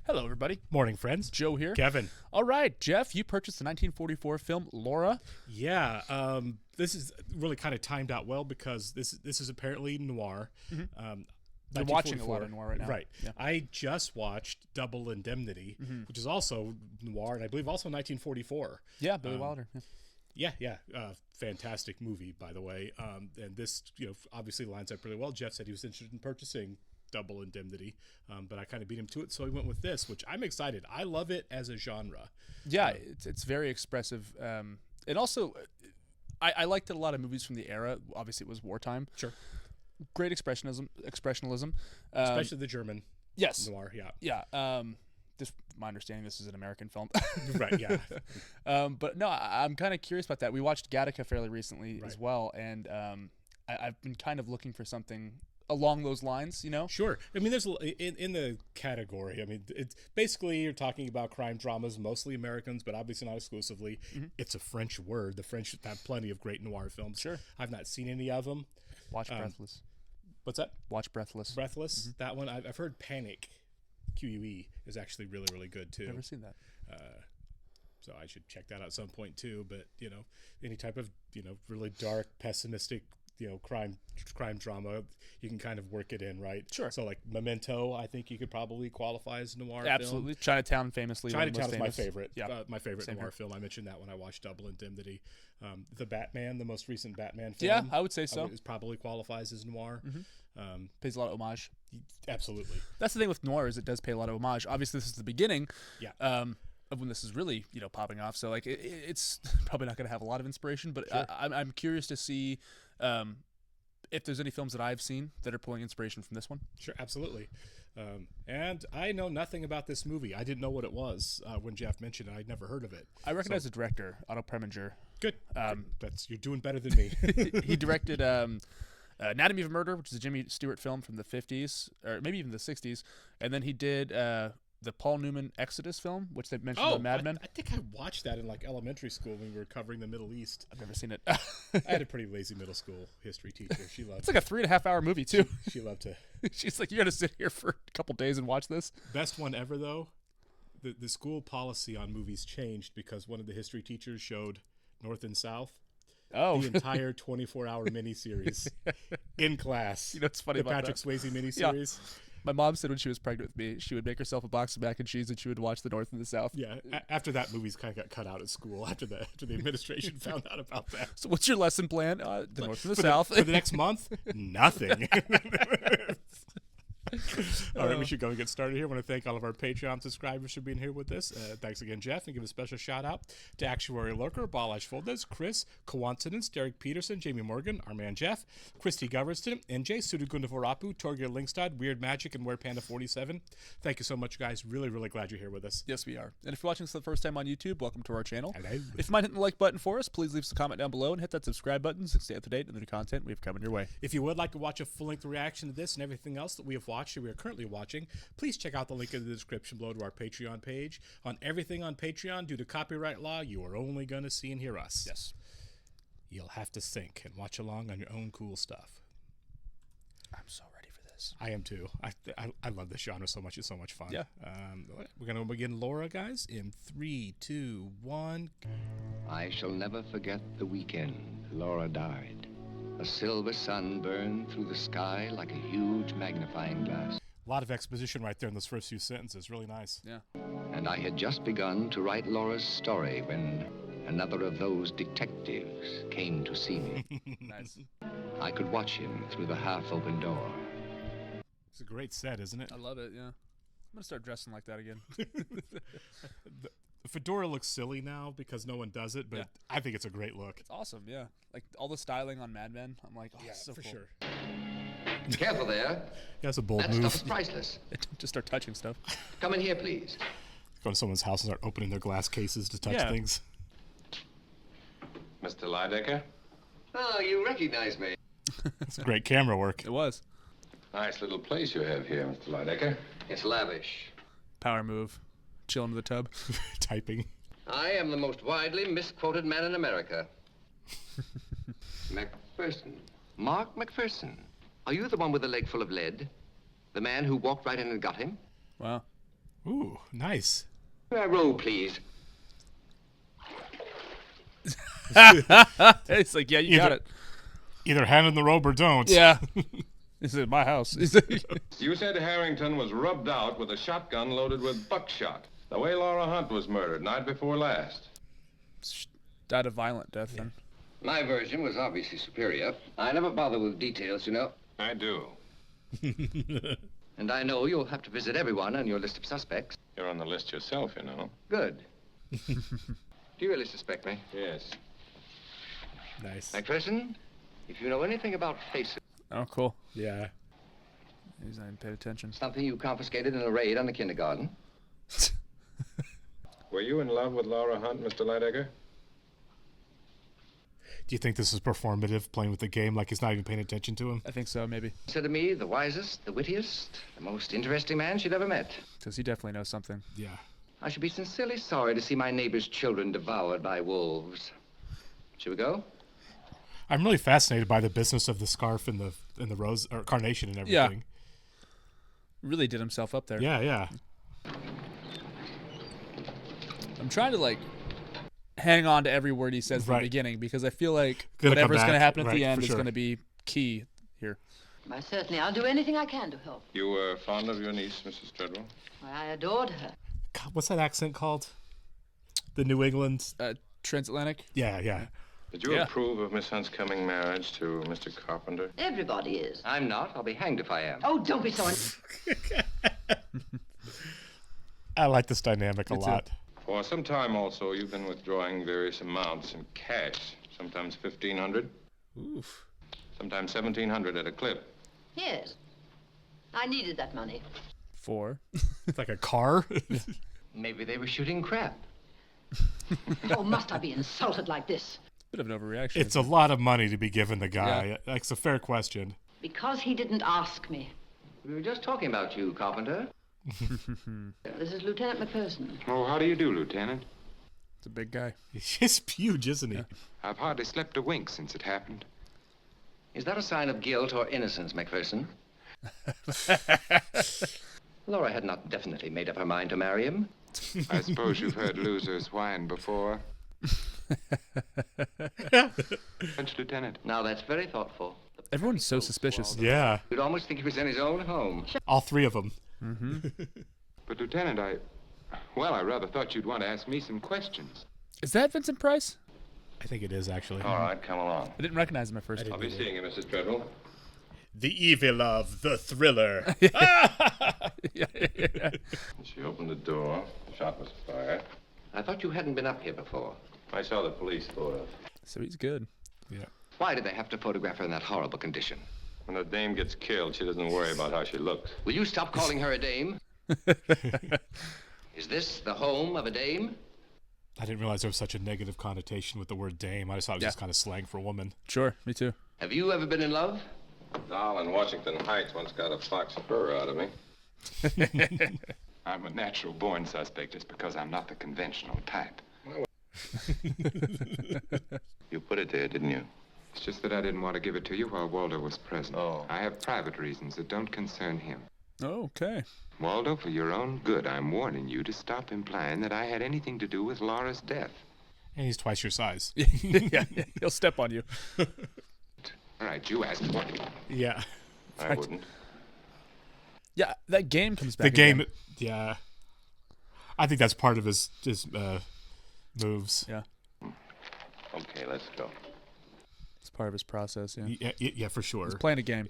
Hello, everybody. Morning, friends. Joe here. Kevin. All right, Jeff, you purchased the 1944 film Laura. Yeah, this is really kind of timed out well because this is apparently noir. You're watching a lot of noir right now. Right. Yeah. I just watched Double Indemnity, which is also noir, and I believe also 1944. Yeah, Billy Wilder. Yeah. Yeah. Fantastic movie, by the way. And this, obviously lines up really well. Jeff said he was interested in purchasing Double Indemnity, but I kind of beat him to it, so he went with this, which I'm excited. I love it as a genre. Yeah, it's very expressive. And also, I liked it a lot of movies from the era. Obviously, it was wartime. Sure. Great expressionism. Especially the German yes. noir, yeah. Yeah. This, my understanding, this is an American film. Right, yeah. But no, I'm kind of curious about that. We watched Gattaca fairly recently as well, and I've been kind of looking for something along those lines, Sure. I mean, there's in the category. I mean, it's basically you're talking about crime dramas, mostly Americans, but obviously not exclusively. It's a French word. The French have plenty of great noir films. Sure. I've not seen any of them. Watch Breathless. What's that? Watch Breathless. Breathless. That one I've heard. Panic, QUE, is actually really, really good too. Never seen that. So I should check that out at some point too. But any type of really dark, pessimistic crime drama, you can kind of work it in, right? Sure. So like Memento, I think you could probably qualify as a noir Absolutely. film. Chinatown, famously. Chinatown is my favorite. Yeah. My favorite Same noir here. film. I mentioned that when I watched Double Indemnity. The Batman, the most recent Batman film. Yeah, I would say so. It probably qualifies as noir. Pays a lot of homage. Absolutely. That's the thing with noir is it does pay a lot of homage. Obviously, this is the beginning. Yeah. Of when this is really popping off. So like it's probably not going to have a lot of inspiration, but Sure. I'm curious to see if there's any films that I've seen that are pulling inspiration from this one. Sure, absolutely. And I know nothing about this movie. I didn't know what it was when Jeff mentioned it. I'd never heard of it. I recognize the director, Otto Preminger. Good. You're doing better than me. He directed Anatomy of a Murder, which is a Jimmy Stewart film from the 50s, or maybe even the 60s. And then he did the Paul Newman Exodus film, which they mentioned on Mad Men. I think I watched that in like elementary school when we were covering the Middle East. I've never seen it. I had a pretty lazy middle school history teacher. She loved It's like a 3.5 hour movie, too. She loved to. She's like, you got to sit here for a couple days and watch this. Best one ever, though. The school policy on movies changed because one of the history teachers showed North and South. Oh, the entire 24-hour miniseries in class. It's funny the about Patrick that. Swayze miniseries. Yeah. My mom said when she was pregnant with me, she would make herself a box of mac and cheese and she would watch the North and the South. Yeah. After that, movies kind of got cut out at school. After the administration found out about that. So what's your lesson plan? The North and the South. For the next month, nothing. All right, we should go and get started here. I want to thank all of our Patreon subscribers for being here with us. Thanks again, Jeff, and give a special shout out to Actuary Lurker, Balash Foldes, Chris, Coincidence, Derek Peterson, Jamie Morgan, our man Jeff, Christy Goverston, NJ, Sudugunda Varapu, Torgeir Lingstad, Weird Magic, and Wear Panda 47. Thank you so much, guys. Really, really glad you're here with us. Yes, we are. And if you're watching this for the first time on YouTube, welcome to our channel. Hello. If you mind hitting the like button for us, please leave us a comment down below and hit that subscribe button to stay up to date on the new content we have coming your way. If you would like to watch a full-length reaction to this and everything else that we have watched and we are currently watching, please check out the link in the description below to our Patreon page. On everything on Patreon, due to copyright law, you are only going to see and hear us. Yes. You'll have to think and watch along on your own cool stuff. I'm so ready for this. I am too. I love this genre so much. It's so much fun. Yeah. We're going to begin Laura, guys, in 3, 2, 1. I shall never forget the weekend Laura died. A silver sun burned through the sky like a huge magnifying glass. A lot of exposition right there in those first few sentences. Really nice. Yeah. And I had just begun to write Laura's story when another of those detectives came to see me. Nice. I could watch him through the half-open door. It's a great set, isn't it? I love it, yeah. I'm going to start dressing like that again. The fedora looks silly now because no one does it, but Yeah. I think it's a great look. It's awesome, yeah. Like all the styling on Mad Men, I'm like, oh, Yeah, so for cool. sure. Careful there. That's a bold That move. stuff is priceless. Just start touching stuff. Come in here, please. Go to someone's house and start opening their glass cases to touch Yeah. things. Mr. Lydecker? Oh, you recognize me. It's great camera work. It was. Nice little place you have here, Mr. Lydecker. It's lavish. Power move. Chill into the tub. Typing. I am the most widely misquoted man in America. McPherson. Mark McPherson. Are you the one with the leg full of lead? The man who walked right in and got him? Wow. Ooh, nice. Roll, please. It's like, yeah, you got it. Either hand in the robe or don't. Yeah. This is my house. You said Harrington was rubbed out with a shotgun loaded with buckshot. The way Laura Hunt was murdered night before last. Died a violent death then. My version was obviously superior. I never bother with details, you know. I do. And I know you'll have to visit everyone on your list of suspects. You're on the list yourself, you know. Good. Do you really suspect me? Yes. Nice. McPherson, if you know anything about faces, Oh, cool. Yeah. He's not even paid attention. something you confiscated in a raid on the kindergarten. Were you in love with Laura Hunt, Mr. Lidecker? Do you think this is performative, playing with the game like he's not even paying attention to him? I think so, maybe. Consider me the wisest, the wittiest, the most interesting man she'd ever met. Because he definitely knows something. Yeah. I should be sincerely sorry to see my neighbor's children devoured by wolves. Should we go? I'm really fascinated by the business of the scarf and the rose or carnation and everything. Really did himself up there. Yeah, yeah. I'm trying to, like, hang on to every word he says at the beginning because I feel like whatever's going to happen at the end is going to be key here. Why, certainly. I'll do anything I can to help. You were fond of your niece, Mrs. Treadwell? Why, I adored her. God, what's that accent called? The New England? Transatlantic? Yeah, yeah. Did you approve of Miss Hunt's coming marriage to Mr. Carpenter? Everybody is. I'm not. I'll be hanged if I am. Oh, don't be so... I like this dynamic a lot. For some time also, you've been withdrawing various amounts in cash. Sometimes $1,500. Oof. Sometimes $1,700 at a clip. Yes. I needed that money. 4. It's like a car. Maybe they were shooting crap. Oh, must I be insulted like this? Bit of an overreaction. It's a lot of money to be given the guy. Yeah. That's a fair question. Because he didn't ask me. We were just talking about you, Carpenter. This is Lieutenant McPherson. Oh, how do you do, Lieutenant? It's a big guy. He's huge, isn't he? Yeah. I've hardly slept a wink since it happened. Is that a sign of guilt or innocence, McPherson? Laura had not definitely made up her mind to marry him. I suppose you've heard losers whine before. French Lieutenant. Now, that's very thoughtful. Everyone's so suspicious. Yeah. You'd almost think he was in his own home. All three of them. Mm-hmm. But, Lieutenant, I rather thought you'd want to ask me some questions. Is that Vincent Price? I think it is, actually. All right, come along. I didn't recognize him at first. I'll be seeing you, Mrs. Treadwell. The evil of the thriller. Yeah. She opened the door. The shot was fired. I thought you hadn't been up here before. I saw the police photo. So he's good. Yeah. Why did they have to photograph her in that horrible condition? When a dame gets killed, she doesn't worry about how she looks. Will you stop calling her a dame? Is this the home of a dame? I didn't realize there was such a negative connotation with the word dame. I just thought it was just kind of slang for a woman. Sure, me too. Have you ever been in love? Doll in Washington Heights once got a fox fur out of me. I'm a natural-born suspect just because I'm not the conventional type. You put it there, didn't you? It's just that I didn't want to give it to you while Waldo was present. Oh. I have private reasons that don't concern him. Okay. Waldo, for your own good, I'm warning you to stop implying that I had anything to do with Laura's death. And he's twice your size. Yeah, he'll step on you. All right, you asked what? Yeah. I wouldn't. Yeah, that game comes back. The game, again. yeah. I think that's part of his moves. Yeah. Okay, let's go. It's part of his process, yeah. Yeah, for sure. He's playing a game.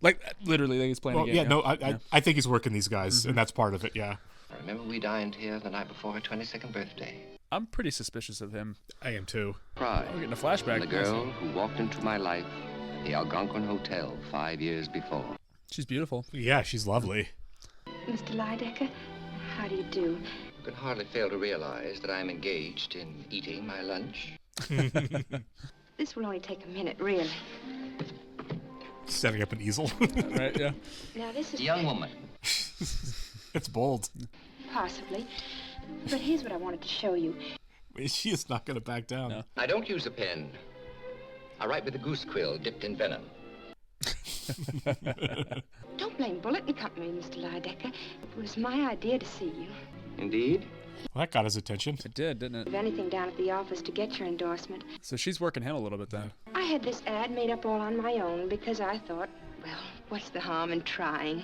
Like, literally, like he's playing a game. Yeah, no, I think he's working these guys, and that's part of it, yeah. I remember we dined here the night before her 22nd birthday. I'm pretty suspicious of him. I am too. Pride. I'm getting a flashback. The girl who walked into my life at the Algonquin Hotel 5 years before. She's beautiful. Yeah, she's lovely. Mr. Lidecker, how do you do? You can hardly fail to realize that I'm engaged in eating my lunch. This will only take a minute, really. Setting up an easel. Right, yeah. Now, this is... Young woman. It's bold. Possibly. But here's what I wanted to show you. She is not going to back down. No. I don't use a pen. I write with a goose quill dipped in venom. Don't blame Bulletin Company, Mr. Lydecker. It was my idea to see you. Indeed? Well, that got his attention. It did, didn't If it? anything down at the office to get your endorsement. So she's working him a little bit then. I had this ad made up all on my own because I thought, well, what's the harm in trying?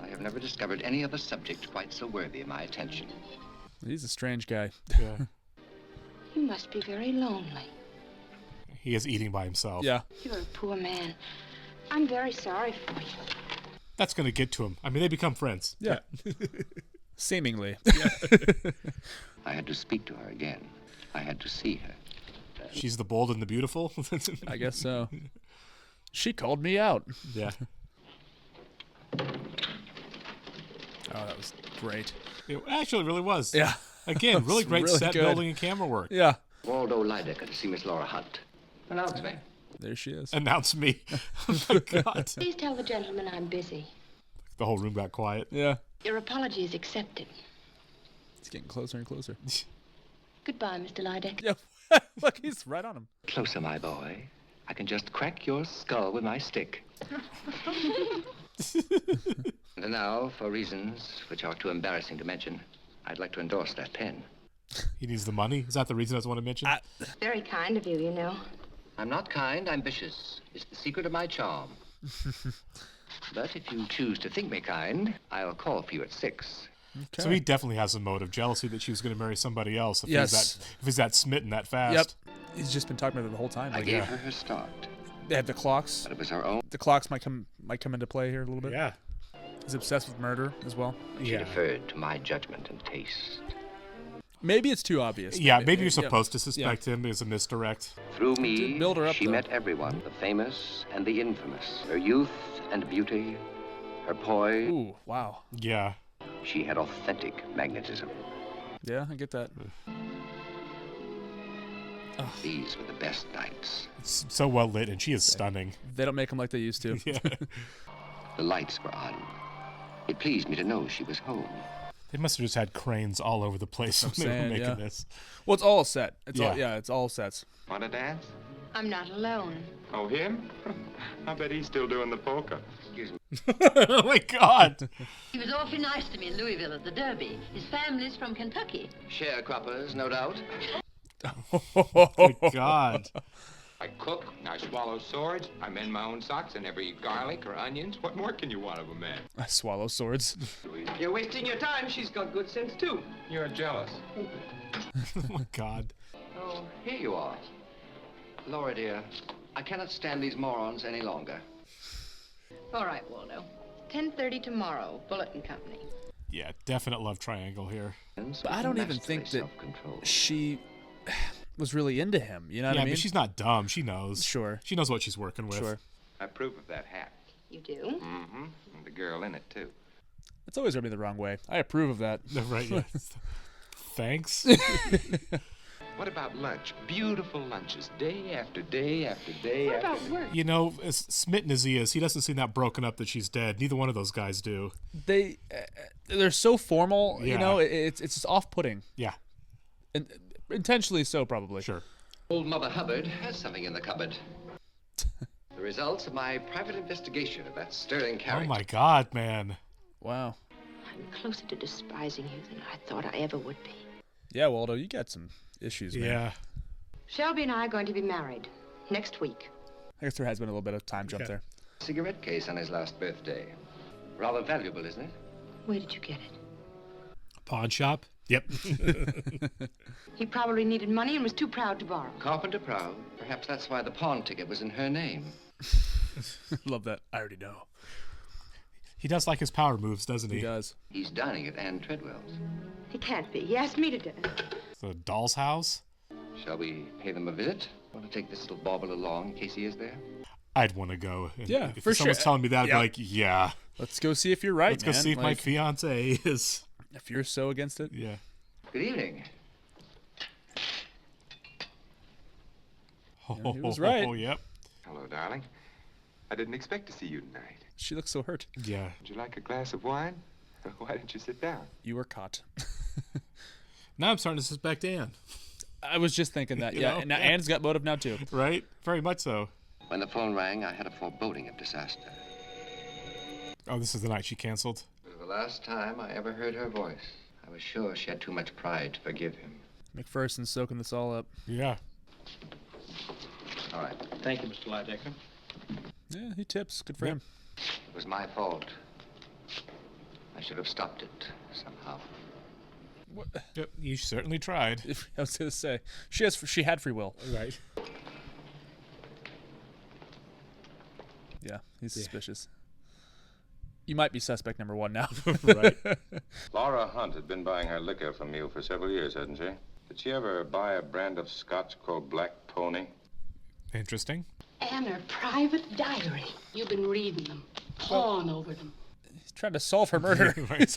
I have never discovered any other subject quite so worthy of my attention. He's a strange guy. Yeah. You must be very lonely. He is eating by himself. Yeah. You're a poor man. I'm very sorry for you. That's going to get to him. I mean, they become friends. Yeah. Seemingly. I had to speak to her again. I had to see her. She's the bold and the beautiful. I guess so. She called me out. Yeah. Oh, that was great. It actually really was. Yeah. Again, really It's great really set good. building and camera work. Yeah. Waldo Lydecker to see Miss Laura Hunt. Announce me. There she is. Announce me. Oh my God. Please tell the gentleman I'm busy. The whole room got quiet. Yeah. Your apology is accepted. It's getting closer and closer. Goodbye, Mr. Lydecker. Yeah. Look, he's right on him. Closer, my boy. I can just crack your skull with my stick. And now, for reasons which are too embarrassing to mention, I'd like to endorse that pen. He needs the money. Is that the reason I want to mention? Very kind of you, you know. I'm not kind, I'm vicious. It's the secret of my charm. But if you choose to think me kind, I'll call for you at 6. Okay. So he definitely has a motive, jealousy that she was going to marry somebody else. If Yes. he's that smitten that fast. Yep. He's just been talking about it the whole time. I Like, gave her her start, they have the clocks. but it was her own. The clocks might come into play here a little bit. Yeah. He's obsessed with murder as well. She Yeah. deferred to my judgment and taste. Maybe it's too obvious. Yeah, maybe you're Yeah. supposed to suspect him as a misdirect. Through me, Build her up, she though. met everyone, the famous and the infamous. Her youth and beauty, her poise. Ooh, wow. Yeah. She had authentic magnetism. Yeah, I get that. These were the best nights. It's so well lit, and she is stunning. They don't make them like they used to. Yeah. The lights were on. It pleased me to know she was home. They must have just had cranes all over the place when they were saying, making yeah. this. Well, it's all set. It's all Yeah. it's all sets. Want to dance? I'm not alone. Oh, him? I bet he's still doing the polka. Excuse me. Oh my God. He was awfully nice to me in Louisville at the Derby. His family's from Kentucky. Sharecroppers, no doubt. Good God. I cook, I swallow swords, I mend my own socks, I never eat garlic or onions. What more can you want of a man? I swallow swords. You're wasting your time. She's got good sense, too. You're jealous. Oh my God. Oh, here you are. Laura, dear, I cannot stand these morons any longer. All right, Waldo. 10:30 tomorrow, Bulletin Company. Yeah, definite love triangle here. But I don't even think that she was really into him. You know what Yeah, I mean? but she's not dumb. She knows. Sure. She knows what she's working with. Sure. I approve of that hat. You do? Mm-hmm. And the girl in it, too. It's always rubbed me the wrong way. I approve of that. Right, yeah. Thanks. What about lunch? Beautiful lunches, day after day after day What after about work? You know, as smitten as he is, he doesn't seem that broken up that she's dead. Neither one of those guys do. They're so formal. Yeah. You know, it's just off-putting. Yeah, And intentionally so, probably. sure. Old Mother Hubbard has something in the cupboard. The results of my private investigation of that sterling character. Oh my God, man. Wow. I'm closer to despising you than I thought I ever would be. Yeah, Waldo, you got some issues, man. Yeah. Shelby and I are going to be married next week. I guess there has been a little bit of time jump there. Cigarette case on his last birthday. Rather valuable, isn't it? Where did you get it? Pawn shop? Yep. He probably needed money and was too proud to borrow. Carpenter proud. Perhaps that's why the pawn ticket was in her name. Love that. I already know. He does like his power moves, doesn't he? He does. He's dining at Anne Treadwell's. He can't be. He asked me to dinner. The doll's house? Shall we pay them a visit? Want to take this little bauble along in case he is there? I'd want to go. And Yeah, if for someone's sure. telling me that, I'd Yeah. be like, yeah. Let's go see if you're right, Let's go man. see if my Like, fiance is. if you're so against it. Yeah. Good evening. Yeah, he was right. Oh, yep. Hello, darling. I didn't expect to see you tonight. She looks so hurt. Yeah. Would you like a glass of wine? Why didn't you sit down? You were caught. Now I'm starting to suspect Anne. I was just thinking that. You Yeah, know? and now Yeah. Anne's got motive now too. Right? Very much so. When the phone rang, I had a foreboding of disaster. Oh, this is the night she canceled? It was the last time I ever heard her voice. I was sure she had too much pride to forgive him. McPherson's soaking this all up. Yeah. All right. Thank you, Mr. Lydecker. Yeah, he tips. Good for him. It was my fault. I should have stopped it somehow. What? Yep, you certainly tried. I was going to say, she had free will. Right. Yeah, he's suspicious. You might be suspect number one now. Right. Laura Hunt had been buying her liquor from you for several years, hadn't she? Did she ever buy a brand of scotch called Black Pony? Interesting. And her private diary. You've been reading them, pawing over them. He's trying to solve her murder. Right.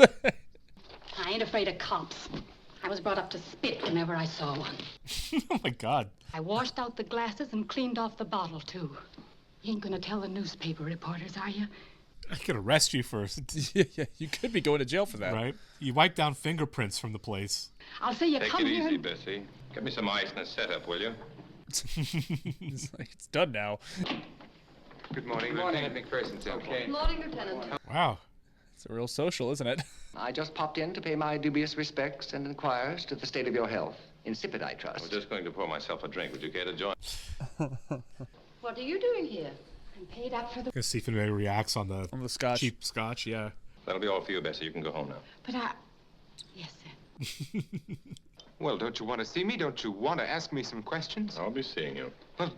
I ain't afraid of cops. I was brought up to spit whenever I saw one. Oh, my God. I washed out the glasses and cleaned off the bottle, too. You ain't gonna tell the newspaper reporters, are you? I could arrest you for... Yeah, you could be going to jail for that. Right? You wiped down fingerprints from the place. I'll say you Take come it here easy, and... Bessie. Get me some ice and a setup, will you? It's like, it's done now. Good morning. Lieutenant McPherson's in. Okay. Morning, Lieutenant. Wow. It's a real social, isn't it? I just popped in to pay my dubious respects and inquire as to the state of your health. Insipid, I I trust. was just going to pour myself a drink. Would you care to join? What are you doing here? I'm paid up for the... Let's see if anybody reacts on the scotch. cheap scotch, yeah. That'll be all for you, Bessie. You can go home now. But I... Yes, sir. Well, don't you want to see me? Don't you want to ask me some questions? I'll be seeing you. Well,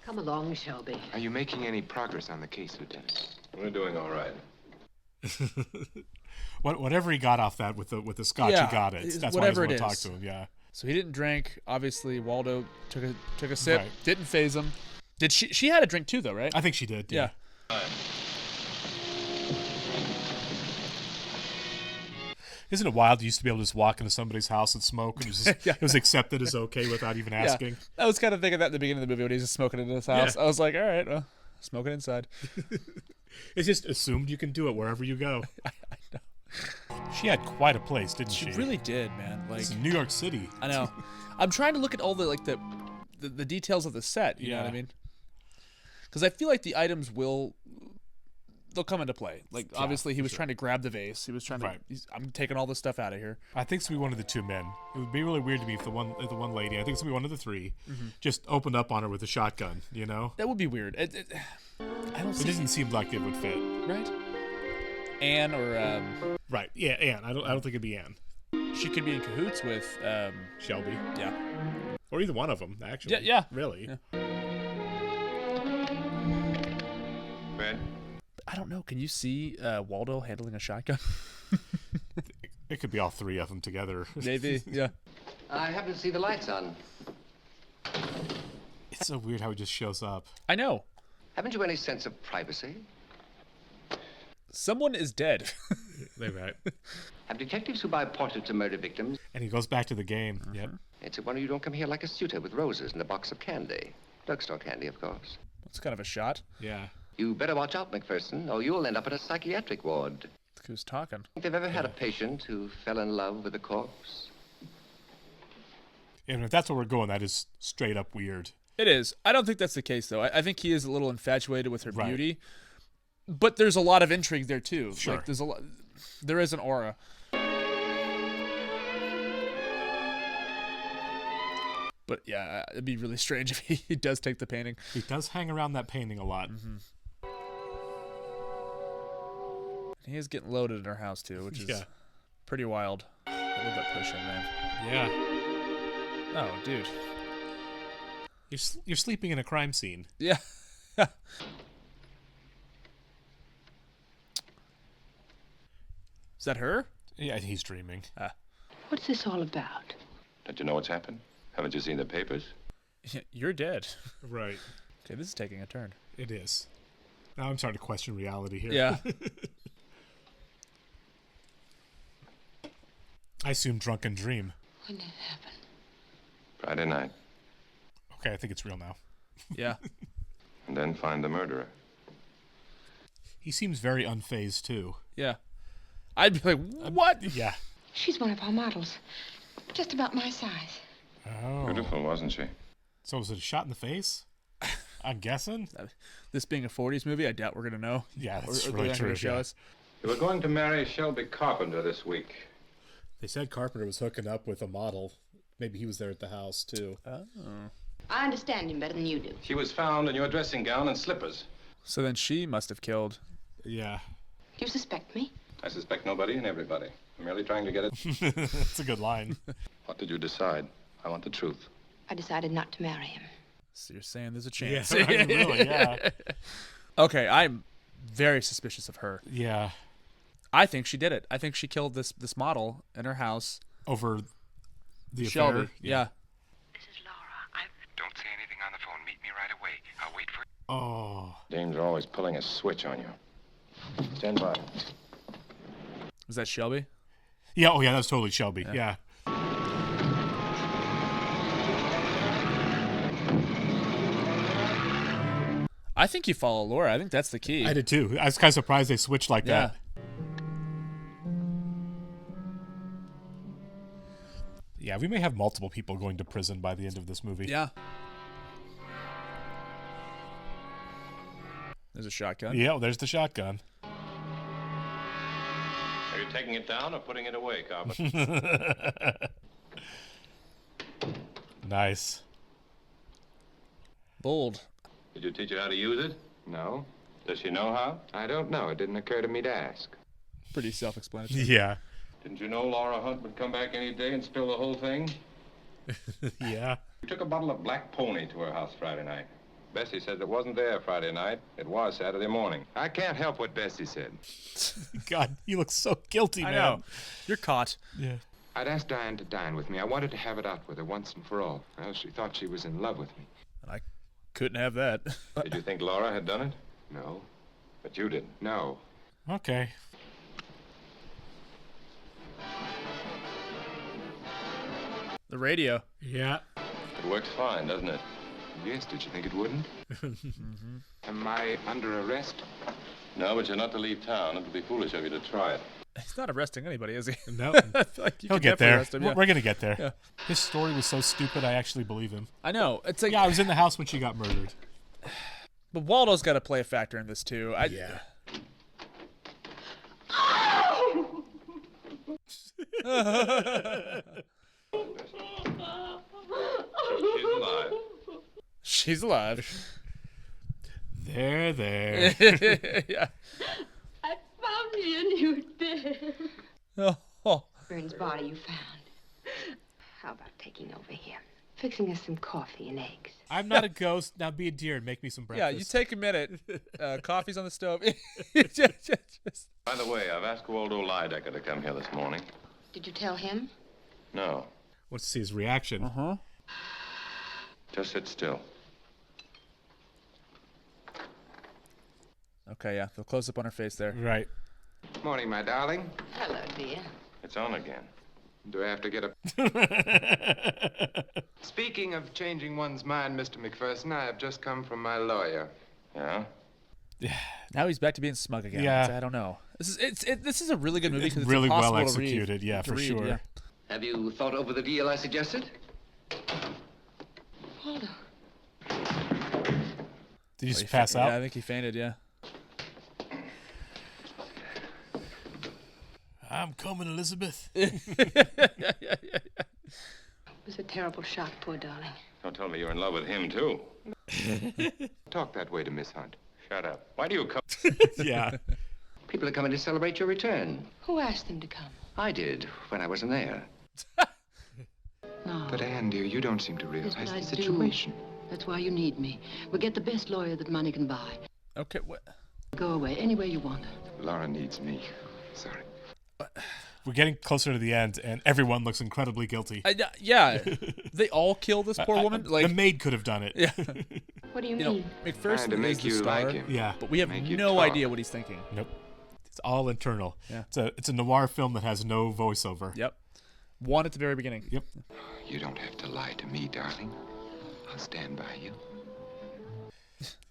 Come along, Shelby. are you making any progress on the case, Lieutenant? We're doing all right. Whatever he got off that with the scotch, Yeah, he got it. That's why I whatever want it to talk is. to him, yeah. So he didn't drink. Obviously, Waldo took a sip. Right. Didn't phase him. Did she? She had a drink too, though, right? I think she did, yeah. Isn't it wild? You used to be able to just walk into somebody's house and smoke, and it was accepted as okay without even asking. I was kind of thinking that at the beginning of the movie when he was just smoking in his house. Yeah. I was like, all right, well, smoking inside. It's just assumed you can do it wherever you go. I know. She had quite a place, didn't she? She really did, man. Like, it's in New York City. I know. I'm trying to look at all the details of the set. You know what I mean? Because I feel like the items they'll come into play. Like, obviously, he was trying to grab the vase. He was trying to. I'm taking all this stuff out of here. I think it's gonna be one of the two men. It would be really weird to me if the one lady, I think it's gonna be one of the three, just opened up on her with a shotgun. You know, That would be weird. I don't. it doesn't seem like it would fit. Right. Anne or Right? Yeah, Anne. I don't think it'd be Anne. she could be in cahoots with Shelby, yeah. or either one of them. Actually, Yeah. really. Yeah. Fred? I don't know. Can you see Waldo handling a shotgun? It could be all three of them together. Maybe. Yeah. I happen to see the lights on. It's so weird how he just shows up. I know. Haven't you any sense of privacy? Someone is dead. They're right. Have detectives who buy portraits of murder victims? And he goes back to the game. Yep. It's a wonder you don't come here like a suitor with roses and a box of candy. Drugstore candy, of course. It's kind of a shot. Yeah. You better watch out, McPherson, or you'll end up in a psychiatric ward. Who's talking? Think they've ever had a patient who fell in love with a corpse? And if that's where we're going, that is straight up weird. It is. I don't think that's the case, though. I think he is a little infatuated with her Right. beauty. But there's a lot of intrigue there, too. Sure. Like, there is an aura. But, yeah, it'd be really strange if he does take the painting. He does hang around that painting a lot. He is getting loaded in her house, too, which is pretty wild. I love that push-in, man. Yeah. Oh, dude. You're sleeping in a crime scene. Yeah. Is that her? Yeah, he's dreaming. What's this all about? Don't you know what's happened? Haven't you seen the papers? You're dead. Right. Okay, this is taking a turn. It is. Now I'm starting to question reality here. Yeah. I assume drunken dream. When did it happen? Friday night. Okay, I think it's real now. Yeah. And then find the murderer. He seems very unfazed, too. Yeah. I'd be like, what? Yeah. She's one of our models. Just about my size. Oh. Beautiful, wasn't she? So was it a shot in the face? I'm guessing. This being a 40s movie, I doubt we're going to know. Yeah, that's or really they're not gonna true. show Yeah. us. You were going to marry Shelby Carpenter this week. They said Carpenter was hooking up with a model. Maybe he was there at the house, too. I understand him better than you do. She was found in your dressing gown and slippers. So then she must have killed. Yeah. Do you suspect me? I suspect nobody and everybody. I'm merely trying to get it. That's a good line. What did you decide? I want the truth. I decided not to marry him. So you're saying there's a chance. Yeah, right, really, yeah. Okay, I'm very suspicious of her. Yeah. I think she did it. I think she killed this model in her house. Over the Shelby. affair. Yeah. This is Laura. Don't say anything on the phone. Meet me right away. I'll wait for you. Oh. Dames are always pulling a switch on you. Stand by. Was that Shelby? Yeah, oh yeah, that was totally Shelby. Yeah. I think you follow Laura. I think that's the key. I did too. I was kind of surprised they switched like that. Yeah, we may have multiple people going to prison by the end of this movie. Yeah. There's a shotgun. Yeah, well, there's the shotgun. Are you taking it down or putting it away, Carpenter? Nice. Bold. Did you teach her how to use it? No. Does she know how? I don't know. It didn't occur to me to ask. Pretty self-explanatory. Yeah. Didn't you know Laura Hunt would come back any day and spill the whole thing? Yeah. You took a bottle of Black Pony to her house Friday night. Bessie said it wasn't there Friday night. It was Saturday morning. I can't help what Bessie said. God, you look so guilty, I man. know. You're caught. Yeah. I'd asked Diane to dine with me. I wanted to have it out with her once and for all. Well, she thought she was in love with me. I couldn't have that. Did you think Laura had done it? No. But you didn't? No. Okay. The radio. Yeah. It works fine, doesn't it? Yes, did you think it wouldn't? Am I under arrest? No, but you're not to leave town. It would be foolish of you to try it. He's not arresting anybody, is he? No. I feel like you He'll could get definitely there. arrest him, yeah. We're going to get there. Yeah. His story was so stupid, I actually believe him. I know. It's like, Yeah, I was in the house when she got murdered. but Waldo's got to play a factor in this too. Yeah. She's alive. She's alive. There. Yeah. I found you and you dead. Oh. Vern's body you found. How about taking over here? Fixing us some coffee and eggs. I'm not a ghost. Now be a deer and make me some Yeah, breakfast. you take a minute. Coffee's on the stove. By the way, I've asked Waldo Lydecker to come here this morning. Did you tell him? No. Wants to see his reaction. Uh-huh. Just sit still. Okay, yeah. The close-up on her face there. Right. Morning, my darling. Hello, dear. It's on again. Do I have to get up? Speaking of changing one's mind, Mr. McPherson, I have just come from my lawyer. Yeah? Now he's back to being smug again. Yeah. I don't know. This is a really good movie because it's really impossible well to read. executed, yeah, to for read, sure. yeah. Have you thought over the deal I suggested? Waldo. Did you Oh, just pass out? Yeah, I think he fainted, yeah. I'm coming, Elizabeth. It was a terrible shock, poor darling. Don't tell me you're in love with him, too. Talk that way to Miss Hunt. Shut up. Why do you come? Yeah. People are coming to celebrate your return. Who asked them to come? I did, when I wasn't there. No. But, Anne, dear, you don't seem to Yes, realize but the I do. situation. That's why you need me. We'll get the best lawyer that money can buy. Okay, what? Go away, anywhere you want. Laura needs me. Sorry. We're getting closer to the end, and everyone looks incredibly guilty. Yeah. They all kill this poor woman? The Like, maid could have done it. yeah. What do you You know, mean? Trying McPherson to is make the you star, like him. Yeah. but we have Make you no talk. idea what he's thinking. Nope. It's all internal. Yeah. It's a noir film that has no voiceover. Yep. One at the very beginning. Yep. You don't have to lie to me, darling. I'll stand by you.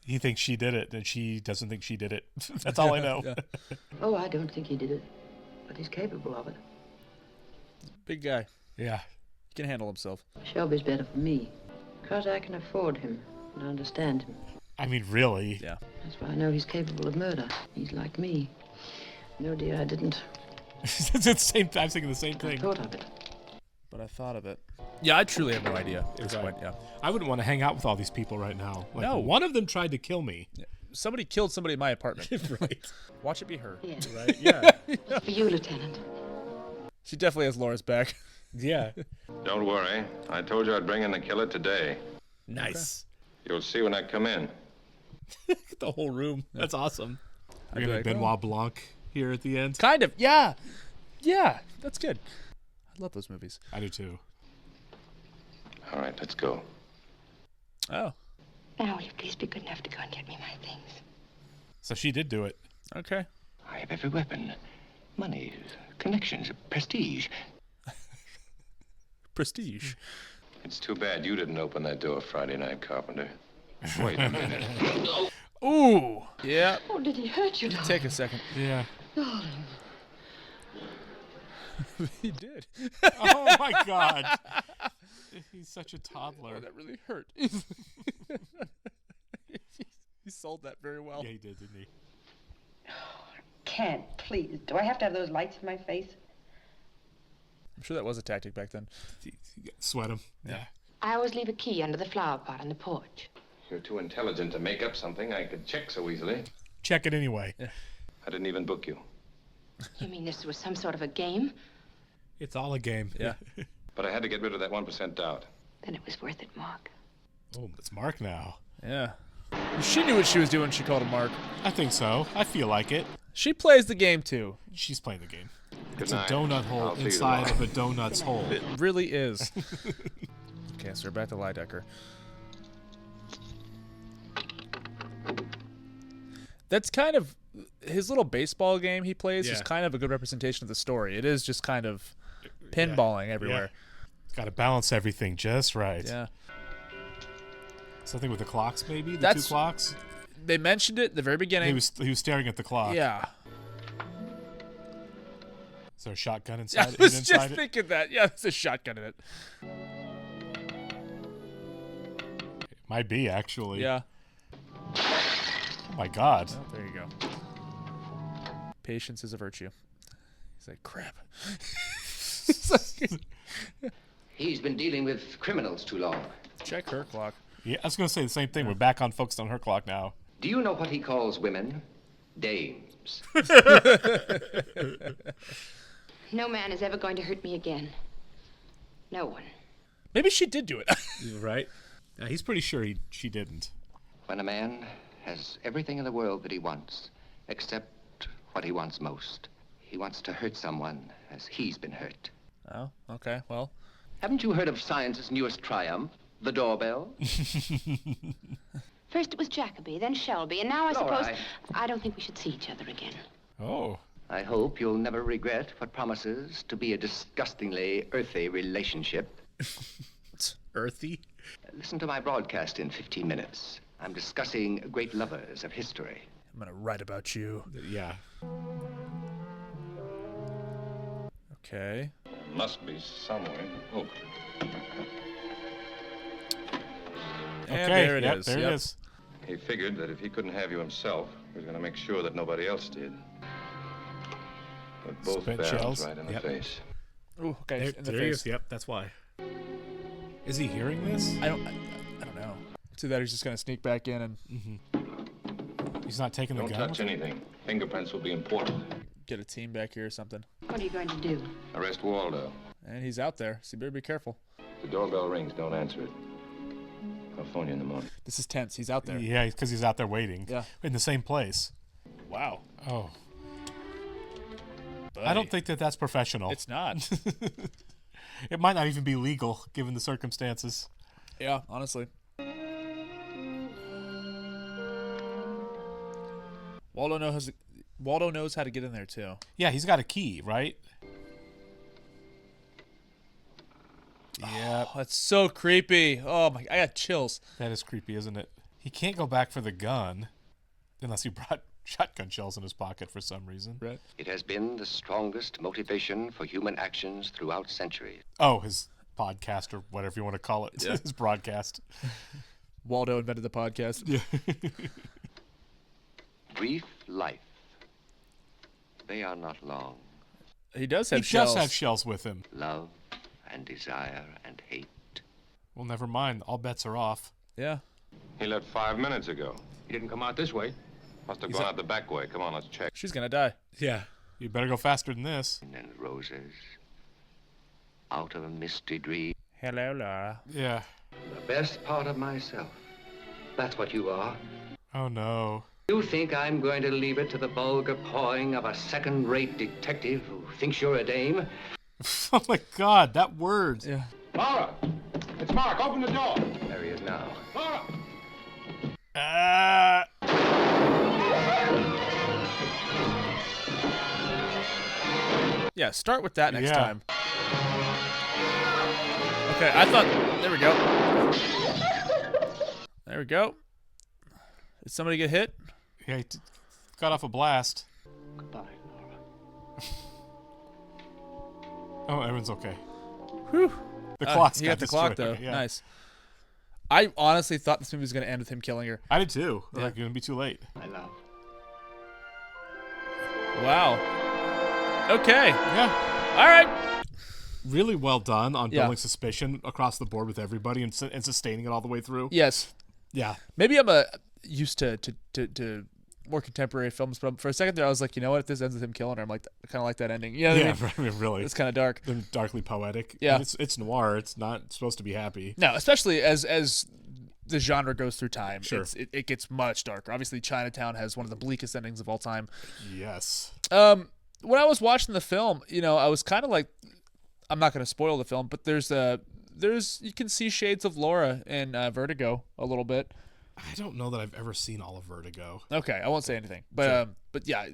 He thinks she did it, and she doesn't think she did it. That's all I know. Yeah. Oh, I don't think he did it, but he's capable of it. Big guy. Yeah. He can handle himself. Shelby's better for me, because I can afford him and understand him. I mean, really? Yeah. That's why I know he's capable of murder. He's like me. No, dear, I didn't. It's the same. I'm thinking the same I thing. thought of it. But I thought of it. Yeah, I truly have no idea at this Right. point. Yeah. I wouldn't want to hang out with all these people right now. Like, No. one of them tried to kill me. Somebody killed somebody in my apartment. Right. Watch it be her. Yeah. Right? Yeah. For you, Lieutenant. She definitely has Laura's back. Yeah. Don't worry. I told you I'd bring in the killer today. Nice. You'll see when I come in. The whole room. That's awesome. We're going like, to Benoit Blanc here at the end. Kind of. Yeah. Yeah. That's good. I love those movies. I do too. All right, let's go. Oh. Now, will you please be good enough to go and get me my things? So she did do it. Okay. I have every weapon. Money, connections, prestige. Prestige. It's too bad you didn't open that door Friday night, Carpenter. Wait a minute. Ooh. Yeah. Oh, did he hurt you, darling? Take a second. Yeah. Darling. He did. Oh my God. He's such a toddler. Oh, that really hurt. He sold that very well. Yeah, he did, didn't he? Can't, please. Do I have to have those lights in my face? I'm sure that was a tactic back then. Sweat him. Yeah. I always leave a key under the flower pot on the porch. You're too intelligent to make up something I could check so easily. Check it anyway. I didn't even book you. You mean this was some sort of a game? It's all a game. Yeah. But I had to get rid of that 1% doubt. Then it was worth it, Mark. Oh, it's Mark now. Yeah. She knew what she was doing when she called him Mark. I think so. I feel like it. She plays the game too. She's playing the game. Good It's night. a donut hole I'll see you inside tomorrow. of a donut's hole. It really is. Okay, so we're back to Lydecker. That's kind of his little baseball game he plays is Yeah. kind of a good representation of the story. It is just kind of pinballing everywhere. Got to balance everything just right. Yeah. Something with the clocks, maybe? The That's- two clocks? They mentioned it at the very beginning. He was staring at the clock. Yeah. Is there a shotgun I inside, was inside just it? thinking that. Yeah, there's a shotgun in it. Might be, actually. Yeah. Oh, my God. Oh, there you go. Patience is a virtue. He's like, crap. He's been dealing with criminals too long. Check her clock. Yeah, I was going to say the same thing. We're back on focused on her clock now. Do you know what he calls women? Dames. No man is ever going to hurt me again. No one. Maybe she did do it. Right? Yeah, he's pretty sure she didn't. When a man has everything in the world that he wants, except what he wants most. He wants to hurt someone as he's been hurt. Oh, okay. Well, Haven't you heard of science's newest triumph, the doorbell? First it was Jacoby, then Shelby, and now I Laura, suppose... I don't think we should see each other again. Oh. I hope you'll never regret what promises to be a disgustingly earthy relationship. it's earthy. Listen to my broadcast in 15 minutes. I'm discussing great lovers of history. I'm going to write about you. Yeah. Okay. Must be somewhere. Oh, And Okay, there it yep, is. there Yep. it is. he figured that if he couldn't have you himself, he was going to make sure that nobody else did. With both Spent barrels shells. right in the Yep. face. Ooh, okay. There, in the there he face. is. Yep, that's why. Is he hearing this? I don't know. To that, he's just going to sneak back in and He's not taking the Don't gun? touch anything. Fingerprints will be important. get a team back here or something. What are you going to do? Arrest Waldo. And he's out there, so you better be careful. The doorbell rings. Don't answer it. I'll phone you in the morning. This is tense. He's out there. Yeah, because he's out there waiting. Yeah. In the same place. Wow. Oh. Buddy. I don't think that that's professional. It's not. It might not even be legal, given the circumstances. Yeah, honestly. Waldo knows how to get in there too. Yeah, he's got a key, right? Yeah, Oh, that's so creepy. Oh my! I got chills. that is creepy, isn't it? He can't go back for the gun unless he brought shotgun shells in his pocket for some reason. Right. It has been the strongest motivation for human actions throughout centuries. Oh, his podcast or whatever you want to call it. Yeah. His broadcast. Waldo invented the podcast. Yeah. Brief life. They are not long. He does have He shells. does have shells with him. Love and desire and hate. Well, never mind. All bets are off. Yeah. He left 5 minutes ago. He didn't come out this way. Must have gone out the back way. Come on, let's check. She's going to die. Yeah. You better go faster than this. And roses. Out of a misty dream. Hello, Laura. Yeah. The best part of myself. That's what you are. Oh, no. You think I'm going to leave it to the vulgar pawing of a second-rate detective who thinks you're a dame? Oh, my God. That word. Yeah. Laura! It's Mark. Open the door. There he is now. Laura! Yeah, start with that next Yeah. time. Okay, I thought... There we go. There we go. Did somebody get hit? Yeah, he got off a blast. Goodbye, Laura. Oh, everyone's okay. Whew. The clock's He got the clock, destroyed. though. Yeah. Nice. I honestly thought this movie was going to end with him killing her. I did, too. Yeah. Like, it's going to be too late. My love. Wow. Okay. Yeah. All right. Really well done on Yeah. building suspicion across the board with everybody and sustaining it all the way through. Yes. Yeah. Maybe I'm used to more contemporary films, but for a second there I was like, you know what? If this ends with him killing her, I'm like, I kind of like that ending. You know what I mean? Really. It's kind of dark. They're darkly poetic. Yeah. And it's noir. It's not supposed to be happy. No, especially as the genre goes through time, Sure. it gets much darker. Obviously, Chinatown has one of the bleakest endings of all time. Yes. When I was watching the film, I was kind of like, I'm not going to spoil the film, but there's you can see shades of Laura in Vertigo a little bit. I don't know that I've ever seen all of Vertigo. Okay, I won't say anything, but Sure. but yeah,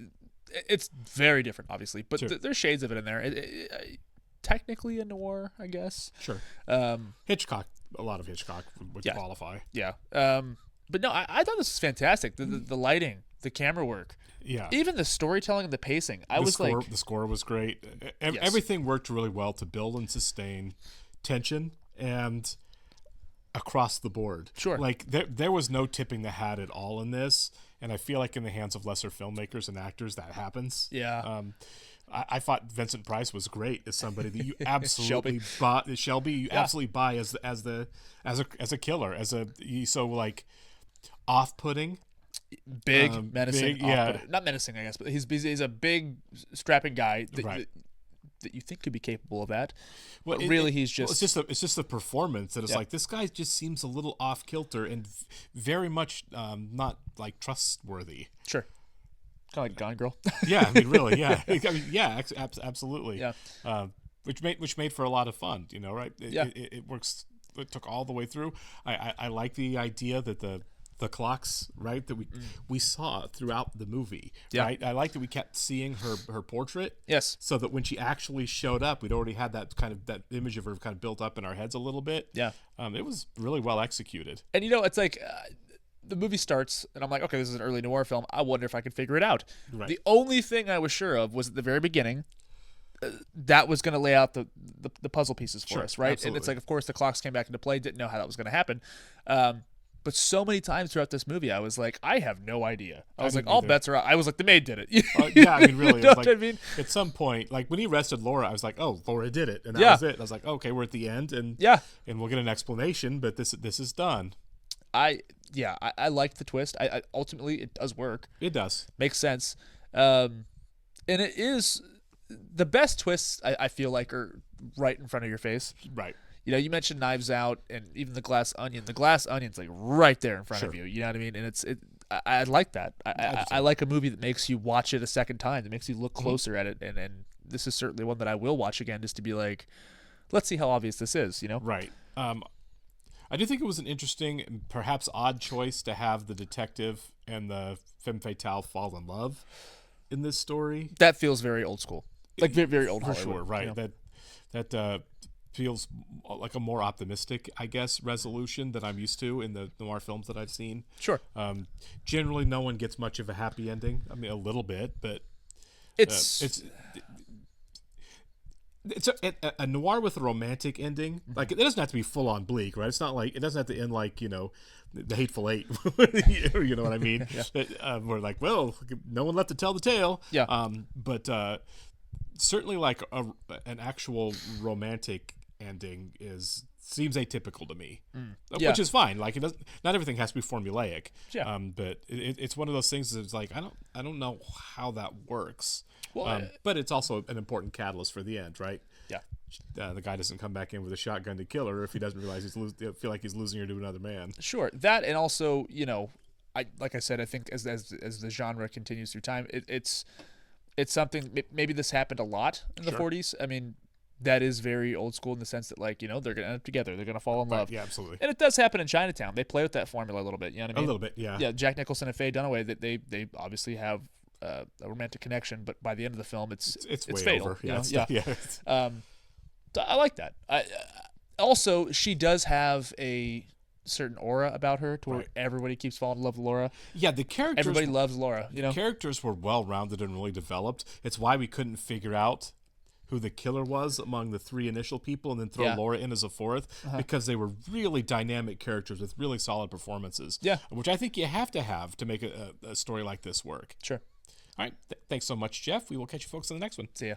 it's very different, obviously. But Sure. there's shades of it in there. Technically a noir, I guess. Sure. Hitchcock, a lot of Hitchcock would Yeah. qualify. Yeah. But no, I thought this was fantastic. The lighting, the camera work, Yeah. even the storytelling and the pacing. The score was great. Yes. Everything worked really well to build and sustain tension and across the board. Sure. Like there was no tipping the hat at all in this, and I feel like in the hands of lesser filmmakers and actors that happens. Yeah. I thought Vincent Price was great as somebody that you absolutely Shelby you Yeah. absolutely buy as a killer, he's so like off-putting. Big, menacing. big, yeah. off-putting. Not menacing, I guess, but he's a big, strapping guy Right. that you think could be capable of that. Well, But really, he's just... it's just the performance that is Yeah. like, this guy just seems a little off kilter and very much not like trustworthy. Sure. Kind of like Gone Girl. Yeah, I mean, really, yeah, I mean, yeah, absolutely. Yeah. Which made for a lot of fun, right? Yeah. It works. It took all the way through. I like the idea that the clocks, right, that we saw throughout the movie. Yeah. Right. I like that we kept seeing her portrait. Yes. So that when she actually showed up, we'd already had that image of her kind of built up in our heads a little bit. Yeah. It was really well executed. And it's like the movie starts, and I'm like, okay, this is an early noir film. I wonder if I could figure it out. Right. The only thing I was sure of was at the very beginning, that was going to lay out the puzzle pieces for Sure, us, right? absolutely. And it's like, of course, the clocks came back into play. Didn't know how that was going to happen. But so many times throughout this movie, I was like, I have no idea. I was like, didn't all either. bets are out. I was like, the maid did it. Yeah, I mean, really. You It know was what like, I mean? At some point, like when he arrested Laura, I was like, oh, Laura did it, and that Yeah. was it. And I was like, okay, we're at the end, and Yeah. and we'll get an explanation, but this is done. I liked the twist. I ultimately, it does work. It does. Makes sense. And it is the best twists, I feel like, are right in front of your face. Right. You mentioned Knives Out and even The Glass Onion. The Glass Onion's like right there in front of Sure. you. You know what I mean? And I like that. I like a movie that makes you watch it a second time, that makes you look closer at it. And this is certainly one that I will watch again, just to be like, let's see how obvious this is. Right. I do think it was an interesting and perhaps odd choice to have the detective and the femme fatale fall in love in this story. That feels very old school, like very, very old For Hollywood, sure. Right. That feels like a more optimistic, I guess, resolution that I'm used to in the noir films that I've seen. Sure. Generally, no one gets much of a happy ending. I mean, a little bit, but It's It's a noir with a romantic ending. Like, it doesn't have to be full on bleak, right? It's not like, it doesn't have to end like, The Hateful Eight. You know what I mean? Yeah. We're like, well, no one left to tell the tale. Yeah. But certainly like an actual romantic ending seems atypical to me, which is fine. Like, not everything has to be formulaic. Yeah. But it's one of those things that's like, I don't know how that works. Well, but it's also an important catalyst for the end, right? Yeah. The guy doesn't come back in with a shotgun to kill her if he doesn't realize feel like he's losing her to another man. Sure. That, and also, like I said, I think as the genre continues through time, it's something. Maybe this happened a lot in the 40s. I mean, that is very old school in the sense that, like, they're going to end up together. They're going to fall in love. Yeah, absolutely. And it does happen in Chinatown. They play with that formula a little bit. You know what I mean? A little bit, yeah. Yeah, Jack Nicholson and Faye Dunaway, that they obviously have a romantic connection, but by the end of the film, it's way fatal. over. Yeah. I like that. Also, she does have a certain aura about her to where everybody keeps falling in love with Laura. Yeah, the characters. Everybody loves Laura. The characters were well rounded and really developed. It's why we couldn't figure out who the killer was among the three initial people and then throw Laura in as a fourth, because they were really dynamic characters with really solid performances. Yeah. Which I think you have to make a story like this work. Sure. All right. Thanks so much, Jeff. We will catch you folks in the next one. See ya.